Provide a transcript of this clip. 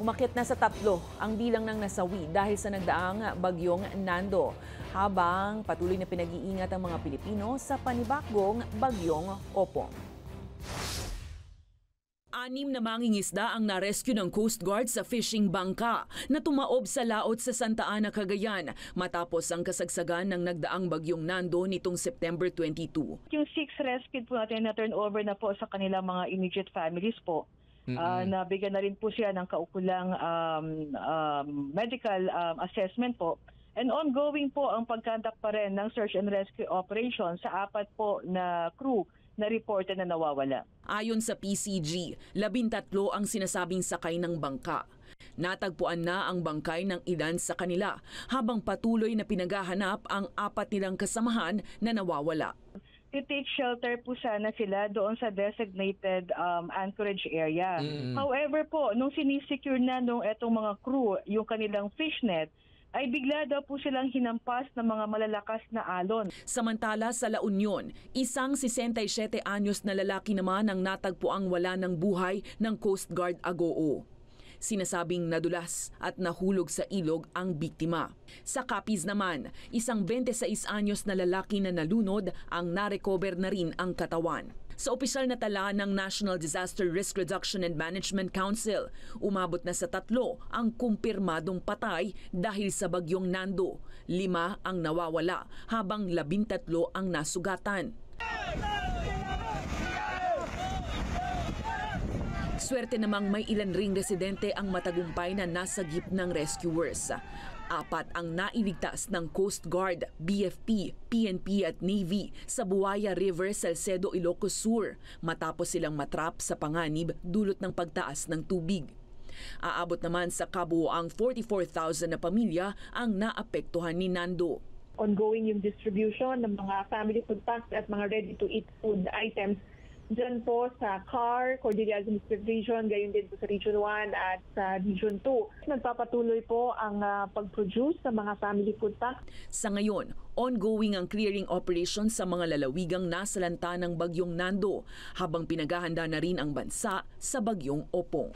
Umakyat na sa 3 ang bilang ng nasawi dahil sa nagdaang bagyong Nando, habang patuloy na pinag-iingat ang mga Pilipino sa panibagong bagyong Opong. 6 na mangingisda ang narescue ng Coast Guard sa fishing bangka na tumaob sa laot sa Santa Ana, Cagayan matapos ang kasagsagan ng nagdaang bagyong Nando nitong September 22. Yung 6 rescued po natin na turn over na po sa kanilang mga immediate families po. Nabigyan na rin po siya ng kaukulang medical assessment po. And ongoing po ang pagkandak pa rin ng search and rescue operation sa 4 po na crew na reported na nawawala. Ayon sa PCG, 13 ang sinasabing sakay ng bangka. Natagpuan na ang bangkay ng ilan sa kanila habang patuloy na pinaghahanap ang 4 nilang kasamahan na nawawala. To-take shelter po sana sila doon sa designated anchorage area. However po, nung sinisecure na nung etong mga crew yung kanilang fishnet, ay bigla daw po silang hinampas ng mga malalakas na alon. Samantala sa La Union, isang 67 anyos na lalaki naman ang natagpuang wala ng buhay ng Coast Guard Agoo. Sinasabing nadulas at nahulog sa ilog ang biktima. Sa Capiz naman, isang 26 anyos na lalaki na nalunod ang narecover na rin ang katawan. Sa opisyal na tala ng National Disaster Risk Reduction and Management Council, umabot na sa 3 ang kumpirmadong patay dahil sa bagyong Nando. 5 ang nawawala habang 13 ang nasugatan. Swerte namang may ilan ring residente ang matagumpay na nasagip ng rescuers. 4 ang nailigtas ng Coast Guard, BFP, PNP at Navy sa Buaya River, Salcedo, Ilocos Sur matapos silang matrap sa panganib dulot ng pagtaas ng tubig. Aabot naman sa kabuuang 44,000 na pamilya ang naapektuhan ni Nando. Ongoing yung distribution ng mga family food packs at mga ready-to-eat food items dyan po sa CAR, Cordillera Administrative Region, gayon din po sa Region 1 at sa Region 2. Nagpapatuloy po ang pag-produce sa mga family food packs. Sa ngayon, ongoing ang clearing operation sa mga lalawigang nasalanta ng bagyong Nando habang pinaghahanda na rin ang bansa sa bagyong Opong.